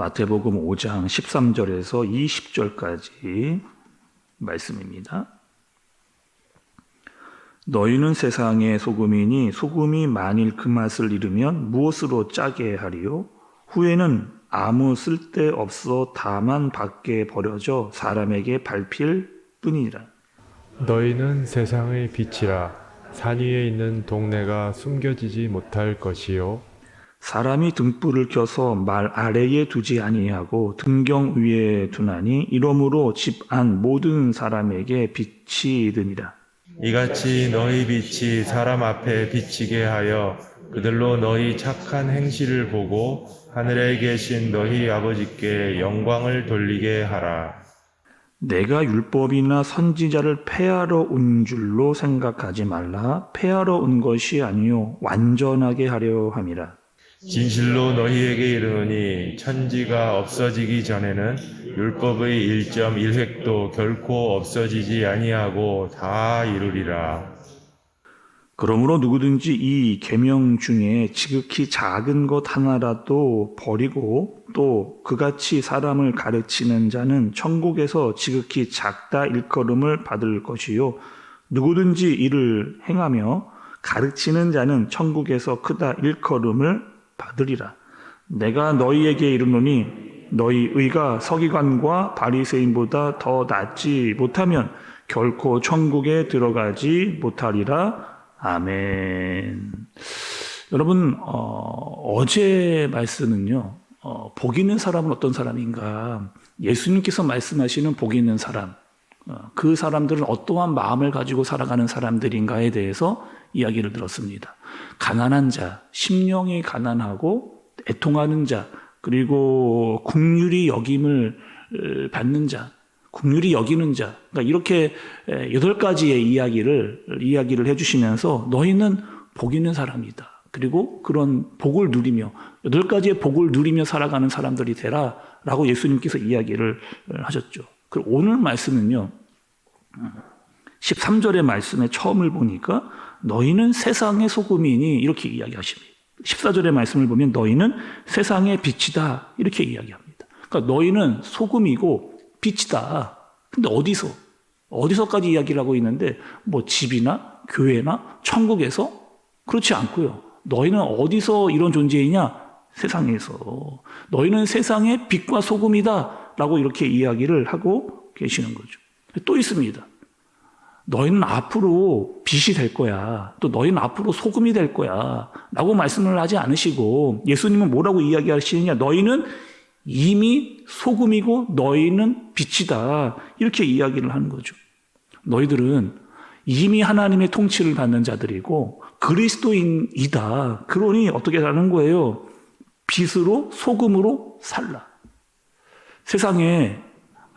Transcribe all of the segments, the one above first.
마태복음 5장 13절에서 20절까지 말씀입니다. 너희는 세상의 소금이니 소금이 만일 그 맛을 잃으면 무엇으로 짜게 하리요? 후에는 아무 쓸데없어 다만 밖에 버려져 사람에게 밟힐 뿐이니라. 너희는 세상의 빛이라. 산 위에 있는 동네가 숨겨지지 못할 것이요. 사람이 등불을 켜서 말 아래에 두지 아니하고 등경 위에 두나니 이러므로 집 안 모든 사람에게 빛이 되니라. 이같이 너희 빛이 사람 앞에 비치게 하여 그들로 너희 착한 행실을 보고 하늘에 계신 너희 아버지께 영광을 돌리게 하라. 내가 율법이나 선지자를 폐하러 온 줄로 생각하지 말라. 폐하러 온 것이 아니요 완전하게 하려 함이라. 진실로 너희에게 이르노니 천지가 없어지기 전에는 율법의 1.1획도 결코 없어지지 아니하고 다 이루리라. 그러므로 누구든지 이 계명 중에 지극히 작은 것 하나라도 버리고 또 그같이 사람을 가르치는 자는 천국에서 지극히 작다 일컬음을 받을 것이요 누구든지 이를 행하며 가르치는 자는 천국에서 크다 일컬음을 받으리라. 내가 너희에게 이르노니 너희 의가 서기관과 바리새인보다 더 낫지 못하면 결코 천국에 들어가지 못하리라. 아멘. 여러분, 어제 말씀은요, 복 있는 사람은 어떤 사람인가? 예수님께서 말씀하시는 복 있는 사람, 그 사람들은 어떠한 마음을 가지고 살아가는 사람들인가에 대해서 이야기를 들었습니다. 가난한 자, 심령이 가난하고 애통하는 자, 그리고 긍휼히 여김을 받는 자, 긍휼히 여기는 자, 그러니까 이렇게 8가지의 이야기를 해주시면서 너희는 복 있는 사람이다. 그리고 그런 복을 누리며 8가지의 복을 누리며 살아가는 사람들이 되라라고 예수님께서 이야기를 하셨죠. 그리고 오늘 말씀은요, 13절의 말씀에 처음을 보니까 너희는 세상의 소금이니 이렇게 이야기하십니다. 14절의 말씀을 보면 너희는 세상의 빛이다 이렇게 이야기합니다. 그러니까 너희는 소금이고 빛이다. 근데 어디서까지 이야기를 하고 있는데 뭐 집이나 교회나 천국에서? 그렇지 않고요. 너희는 어디서 이런 존재이냐? 세상에서. 너희는 세상의 빛과 소금이다 라고 이렇게 이야기를 하고 계시는 거죠. 또 있습니다. 너희는 앞으로 빛이 될 거야. 또 너희는 앞으로 소금이 될 거야. 라고 말씀을 하지 않으시고 예수님은 뭐라고 이야기하시느냐? 너희는 이미 소금이고 너희는 빛이다. 이렇게 이야기를 하는 거죠. 너희들은 이미 하나님의 통치를 받는 자들이고 그리스도인이다. 그러니 어떻게 하는 거예요? 빛으로 소금으로 살라. 세상에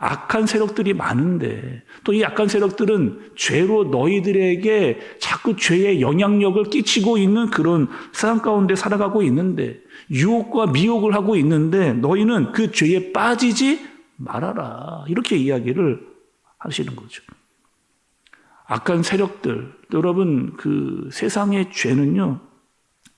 악한 세력들이 많은데 또 이 악한 세력들은 죄로 너희들에게 자꾸 죄의 영향력을 끼치고 있는 그런 세상 가운데 살아가고 있는데 유혹과 미혹을 하고 있는데 너희는 그 죄에 빠지지 말아라. 이렇게 이야기를 하시는 거죠. 악한 세력들, 여러분 그 세상의 죄는요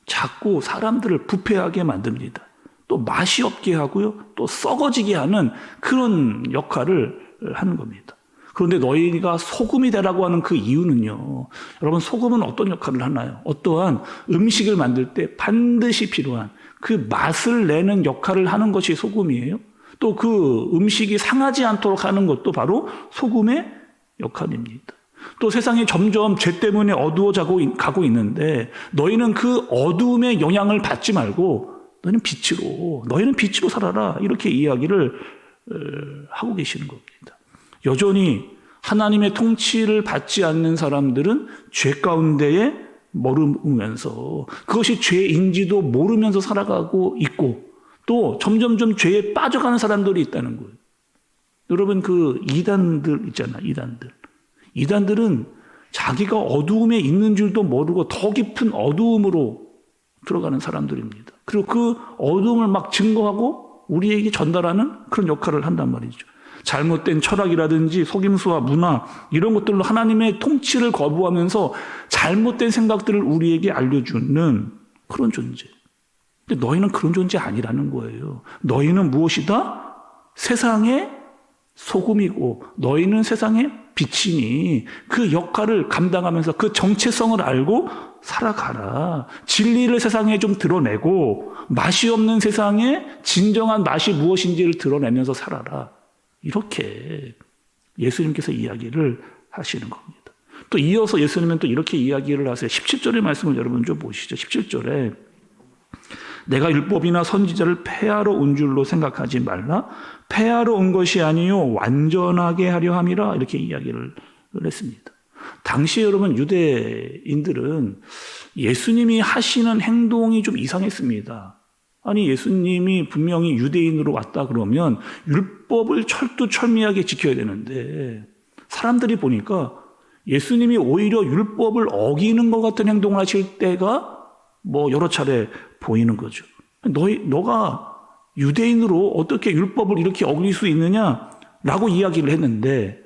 자꾸 사람들을 부패하게 만듭니다. 또 맛이 없게 하고요 또 썩어지게 하는 그런 역할을 하는 겁니다. 그런데 너희가 소금이 되라고 하는 그 이유는요, 여러분 소금은 어떤 역할을 하나요? 어떠한 음식을 만들 때 반드시 필요한 그 맛을 내는 역할을 하는 것이 소금이에요. 또 그 음식이 상하지 않도록 하는 것도 바로 소금의 역할입니다. 또 세상이 점점 죄 때문에 어두워가고 있는데 너희는 그 어두움의 영향을 받지 말고 너희는 빛으로 살아라. 이렇게 이야기를 하고 계시는 겁니다. 여전히 하나님의 통치를 받지 않는 사람들은 죄 가운데에 머무면서 그것이 죄인지도 모르면서 살아가고 있고 또 점점점 죄에 빠져가는 사람들이 있다는 거예요. 여러분 그 이단들 있잖아요. 이단들은 자기가 어두움에 있는 줄도 모르고 더 깊은 어두움으로 들어가는 사람들입니다. 그리고 그 어두움을 막 증거하고 우리에게 전달하는 그런 역할을 한단 말이죠. 잘못된 철학이라든지 속임수와 문화 이런 것들로 하나님의 통치를 거부하면서 잘못된 생각들을 우리에게 알려주는 그런 존재. 근데 너희는 그런 존재 아니라는 거예요. 너희는 무엇이다? 세상의 소금이고 너희는 세상의 빛이니 그 역할을 감당하면서 그 정체성을 알고 살아가라. 진리를 세상에 좀 드러내고 맛이 없는 세상에 진정한 맛이 무엇인지를 드러내면서 살아라. 이렇게 예수님께서 이야기를 하시는 겁니다. 또 이어서 예수님은 또 이렇게 이야기를 하세요. 17절의 말씀을 여러분 좀 보시죠. 17절에 내가 율법이나 선지자를 폐하러 온 줄로 생각하지 말라. 폐하러 온 것이 아니요 완전하게 하려 함이라. 이렇게 이야기를 했습니다. 당시에 여러분 유대인들은 예수님이 하시는 행동이 좀 이상했습니다. 아니 예수님이 분명히 유대인으로 왔다 그러면 율법을 철두철미하게 지켜야 되는데 사람들이 보니까 예수님이 오히려 율법을 어기는 것 같은 행동을 하실 때가 여러 차례 보이는 거죠. 너가 유대인으로 어떻게 율법을 이렇게 어길 수 있느냐라고 이야기를 했는데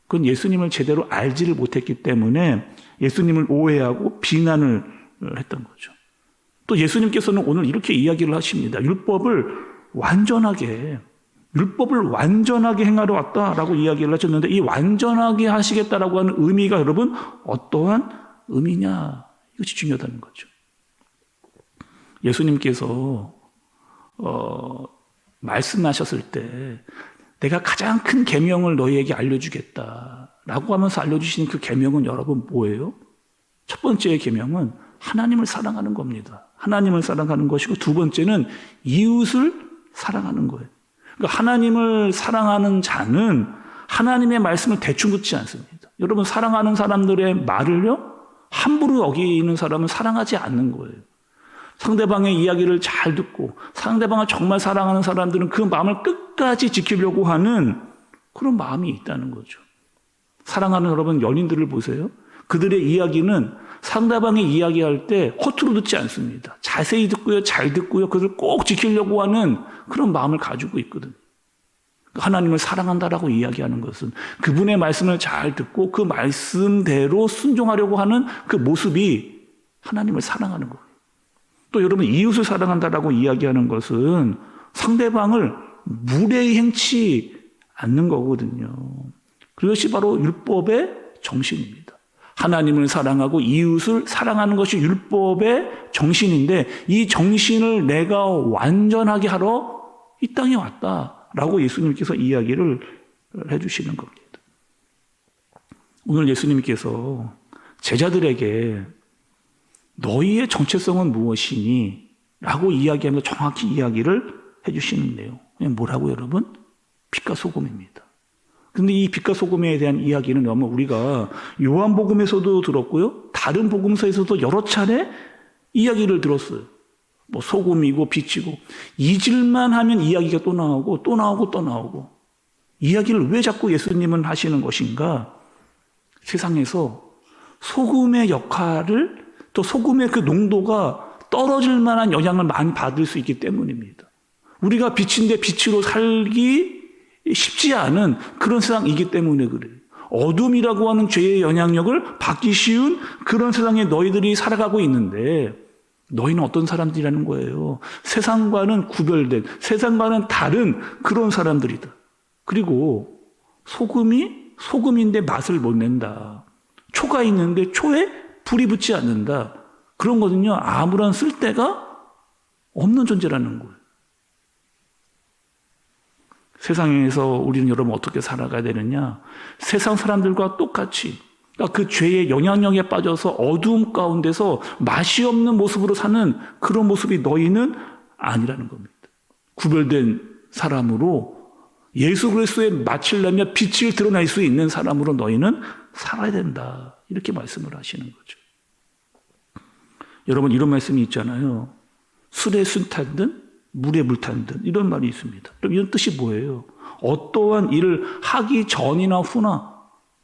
그건 예수님을 제대로 알지를 못했기 때문에 예수님을 오해하고 비난을 했던 거죠. 또 예수님께서는 오늘 이렇게 이야기를 하십니다. 율법을 완전하게 행하러 왔다라고 이야기를 하셨는데 이 완전하게 하시겠다라고 하는 의미가 여러분 어떠한 의미냐? 이것이 중요하다는 거죠. 예수님께서 말씀하셨을 때 내가 가장 큰 계명을 너희에게 알려주겠다라고 하면서 알려주신 그 계명은 여러분 뭐예요? 첫 번째 계명은 하나님을 사랑하는 겁니다. 하나님을 사랑하는 것이고 두 번째는 이웃을 사랑하는 거예요. 그러니까 하나님을 사랑하는 자는 하나님의 말씀을 대충 듣지 않습니다. 여러분 사랑하는 사람들의 말을요 함부로 어기는 사람은 사랑하지 않는 거예요. 상대방의 이야기를 잘 듣고 상대방을 정말 사랑하는 사람들은 그 마음을 끝까지 지키려고 하는 그런 마음이 있다는 거죠. 사랑하는 여러분 연인들을 보세요. 그들의 이야기는 상대방이 이야기할 때 허투루 듣지 않습니다. 자세히 듣고요, 잘 듣고요, 그것을 꼭 지키려고 하는 그런 마음을 가지고 있거든요. 하나님을 사랑한다라고 이야기하는 것은 그분의 말씀을 잘 듣고 그 말씀대로 순종하려고 하는 그 모습이 하나님을 사랑하는 거예요. 또 여러분 이웃을 사랑한다라고 이야기하는 것은 상대방을 무례히 행치 않는 거거든요. 그것이 바로 율법의 정신입니다. 하나님을 사랑하고 이웃을 사랑하는 것이 율법의 정신인데 이 정신을 내가 완전하게 하러 이 땅에 왔다라고 예수님께서 이야기를 해주시는 겁니다. 오늘 예수님께서 제자들에게 너희의 정체성은 무엇이니? 라고 이야기하면서 정확히 이야기를 해주시는데요. 뭐라고 여러분? 빛과 소금입니다. 근데 이 빛과 소금에 대한 이야기는 아마 우리가 요한복음에서도 들었고요. 다른 복음서에서도 여러 차례 이야기를 들었어요. 소금이고 빛이고 잊을만 하면 이야기가 또 나오고 또 나오고 또 나오고 이야기를 왜 자꾸 예수님은 하시는 것인가? 세상에서 소금의 역할을 또 소금의 그 농도가 떨어질 만한 영향을 많이 받을 수 있기 때문입니다. 우리가 빛인데 빛으로 살기 쉽지 않은 그런 세상이기 때문에 그래요. 어둠이라고 하는 죄의 영향력을 받기 쉬운 그런 세상에 너희들이 살아가고 있는데 너희는 어떤 사람들이라는 거예요? 세상과는 구별된, 세상과는 다른 그런 사람들이다. 그리고 소금이 소금인데 맛을 못 낸다. 초가 있는데 초에 불이 붙지 않는다. 그런 거는요, 아무런 쓸데가 없는 존재라는 거예요. 세상에서 우리는 여러분 어떻게 살아가야 되느냐? 세상 사람들과 똑같이 그러니까 그 죄의 영향력에 빠져서 어두움 가운데서 맛이 없는 모습으로 사는 그런 모습이 너희는 아니라는 겁니다. 구별된 사람으로 예수 그리스도의 맛을 내며 빛을 드러낼 수 있는 사람으로 너희는 살아야 된다. 이렇게 말씀을 하시는 거죠. 여러분 이런 말씀이 있잖아요. 술에 술 탄 듯 물에 물 탄 듯 이런 말이 있습니다. 그럼 이런 뜻이 뭐예요? 어떠한 일을 하기 전이나 후나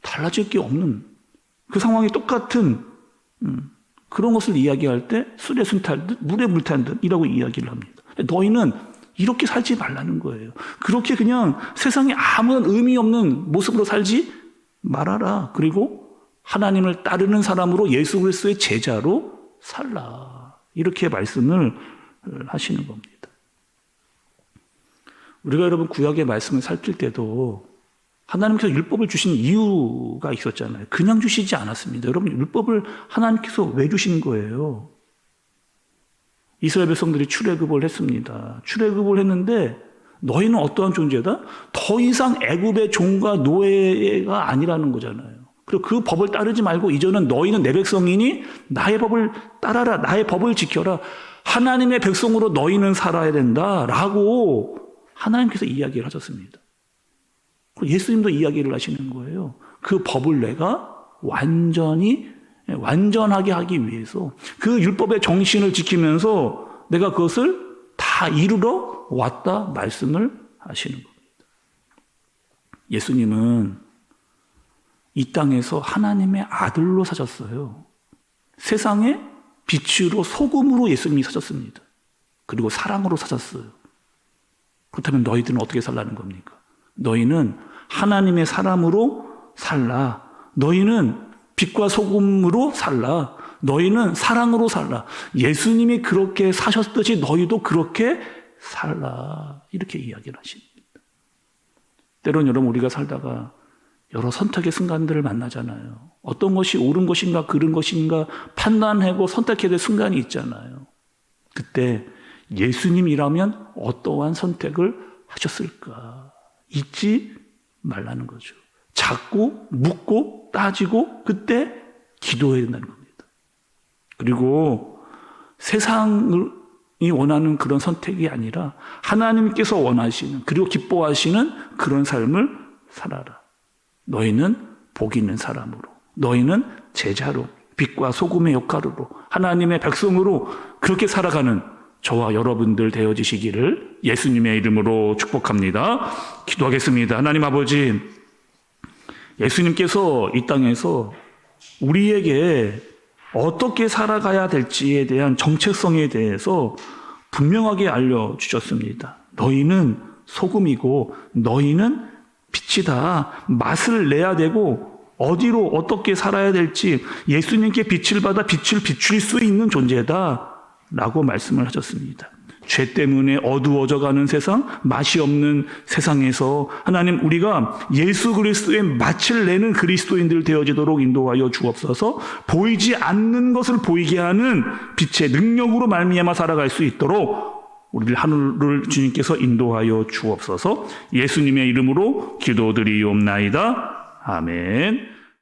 달라질 게 없는 그 상황이 똑같은 그런 것을 이야기할 때 술에 술 탄 듯 물에 물 탄 듯 이라고 이야기를 합니다. 너희는 이렇게 살지 말라는 거예요. 그렇게 그냥 세상에 아무런 의미 없는 모습으로 살지 말아라. 그리고 하나님을 따르는 사람으로 예수 그리스도의 제자로 살라. 이렇게 말씀을 하시는 겁니다. 우리가 여러분 구약의 말씀을 살필 때도 하나님께서 율법을 주신 이유가 있었잖아요. 그냥 주시지 않았습니다. 여러분 율법을 하나님께서 왜 주신 거예요? 이스라엘 백성들이 출애굽을 했습니다. 출애굽을 했는데 너희는 어떠한 존재다? 더 이상 애굽의 종과 노예가 아니라는 거잖아요. 그리고 그 법을 따르지 말고 이제는 너희는 내 백성이니 나의 법을 따라라. 나의 법을 지켜라. 하나님의 백성으로 너희는 살아야 된다라고 하나님께서 이야기를 하셨습니다. 예수님도 이야기를 하시는 거예요. 그 법을 내가 완전하게 하기 위해서 그 율법의 정신을 지키면서 내가 그것을 다 이루러 왔다 말씀을 하시는 겁니다. 예수님은 이 땅에서 하나님의 아들로 사셨어요. 세상의 빛으로 소금으로 예수님이 사셨습니다. 그리고 사랑으로 사셨어요. 그렇다면 너희들은 어떻게 살라는 겁니까? 너희는 하나님의 사람으로 살라. 너희는 빛과 소금으로 살라. 너희는 사랑으로 살라. 예수님이 그렇게 사셨듯이 너희도 그렇게 살라. 이렇게 이야기를 하십니다. 때론 여러분 우리가 살다가 여러 선택의 순간들을 만나잖아요. 어떤 것이 옳은 것인가 그른 것인가 판단하고 선택해야 될 순간이 있잖아요. 그때 예수님이라면 어떠한 선택을 하셨을까? 잊지 말라는 거죠. 찾고 묻고 따지고 그때 기도해야 된다는 겁니다. 그리고 세상이 원하는 그런 선택이 아니라 하나님께서 원하시는 그리고 기뻐하시는 그런 삶을 살아라. 너희는 복 있는 사람으로, 너희는 제자로, 빛과 소금의 역할으로, 하나님의 백성으로 그렇게 살아가는 저와 여러분들 되어지시기를 예수님의 이름으로 축복합니다. 기도하겠습니다. 하나님 아버지, 예수님께서 이 땅에서 우리에게 어떻게 살아가야 될지에 대한 정체성에 대해서 분명하게 알려주셨습니다. 너희는 소금이고 너희는 빛이다. 맛을 내야 되고 어디로 어떻게 살아야 될지 예수님께 빛을 받아 빛을 비출 수 있는 존재다 라고 말씀을 하셨습니다. 죄 때문에 어두워져가는 세상, 맛이 없는 세상에서 하나님 우리가 예수 그리스도의 맛을 내는 그리스도인들 되어지도록 인도하여 주옵소서. 보이지 않는 것을 보이게 하는 빛의 능력으로 말미암아 살아갈 수 있도록 우리를 하늘을 주님께서 인도하여 주옵소서. 예수님의 이름으로 기도드리옵나이다. 아멘.